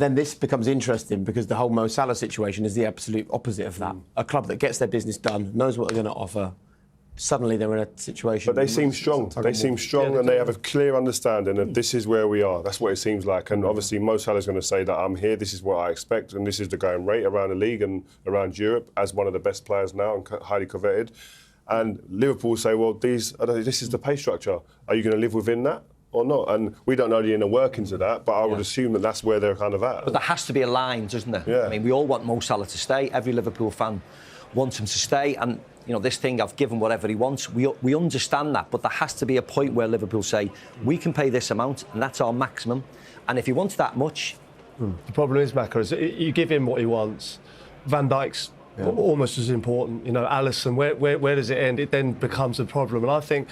Then this becomes interesting because the whole Mo Salah situation is the absolute opposite of that. A club that gets their business done, knows what they're going to offer, suddenly they're in a situation... But they seem strong. They seem strong and they have a clear understanding of this is where we are. That's what it seems like. And obviously Mo Salah's going to say that I'm here, this is what I expect, and this is the going rate around the league and around Europe as one of the best players now and highly coveted. And Liverpool say, well, this is the pay structure. Are you going to live within that or not? And we don't know the inner workings of that, but I would assume that that's where they're kind of at. But there has to be a line, doesn't there? Yeah. I mean, we all want Mo Salah to stay. Every Liverpool fan wants him to stay. And, you know, this thing, I've given whatever he wants. We understand that, but there has to be a point where Liverpool say, we can pay this amount, and that's our maximum. And if he wants that much... The problem is, Macca, is you give him what he wants. Van Dijk's almost as important. You know, Alisson, where does it end? It then becomes a problem. And I think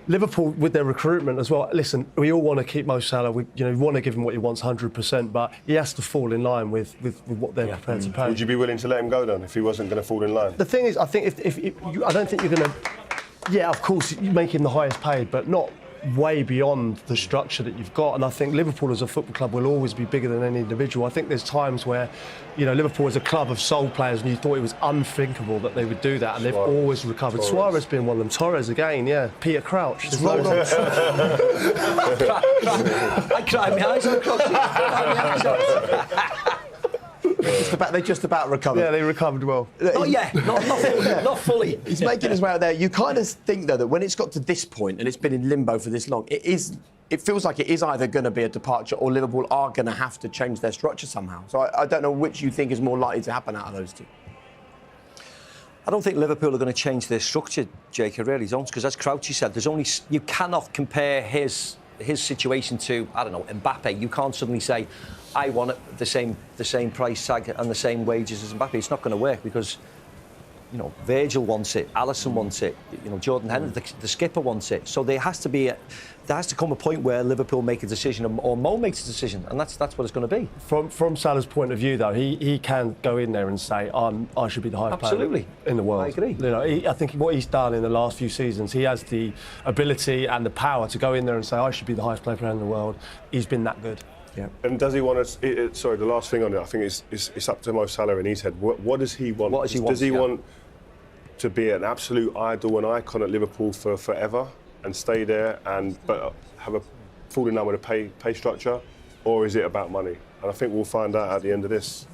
Liverpool, with their recruitment as well, listen, we all want to keep Mo Salah. We want to give him what he wants 100%, but he has to fall in line with what they're prepared to pay. Would you be willing to let him go then if he wasn't going to fall in line? The thing is, I think I don't think you're going to... Yeah, of course, you make him the highest paid, but not way beyond the structure that you've got. And I think Liverpool as a football club will always be bigger than any individual. I think there's times where, you know, Liverpool is a club of soul players and you thought it was unthinkable that they would do that, and they've always recovered. Suarez being one of them, Torres again, Peter Crouch. It's rolled on. I cried my eyes They just about recovered. Yeah, they recovered well. Not yet, not fully. He's making his way out there. You kind of think, though, that when it's got to this point and it's been in limbo for this long, it feels like it is either going to be a departure or Liverpool are going to have to change their structure somehow. So I don't know which you think is more likely to happen out of those two. I don't think Liverpool are going to change their structure, Jake. I really don't, because as Crouchy said, you cannot compare his situation to, I don't know, Mbappe. You can't suddenly say, I want it the same price tag and the same wages as Mbappe. It's not going to work because, you know, Virgil wants it, Alisson wants it, you know, Jordan Henderson, the skipper wants it. So there has to come a point where Liverpool make a decision, or Mo makes a decision, and that's what it's going to be. From Salah's point of view, though, he can go in there and say, I should be the highest player in the world. I agree. You know, I think what he's done in the last few seasons, he has the ability and the power to go in there and say, I should be the highest player in the world. He's been that good. Yeah. And does he want to... Sorry, the last thing on it, I think it's up to Mo Salah in his head. What does he want? What does he want? Does he want to be an absolute idol and icon at Liverpool for forever and stay there but have a fall in line with a pay structure? Or is it about money? And I think we'll find out at the end of this.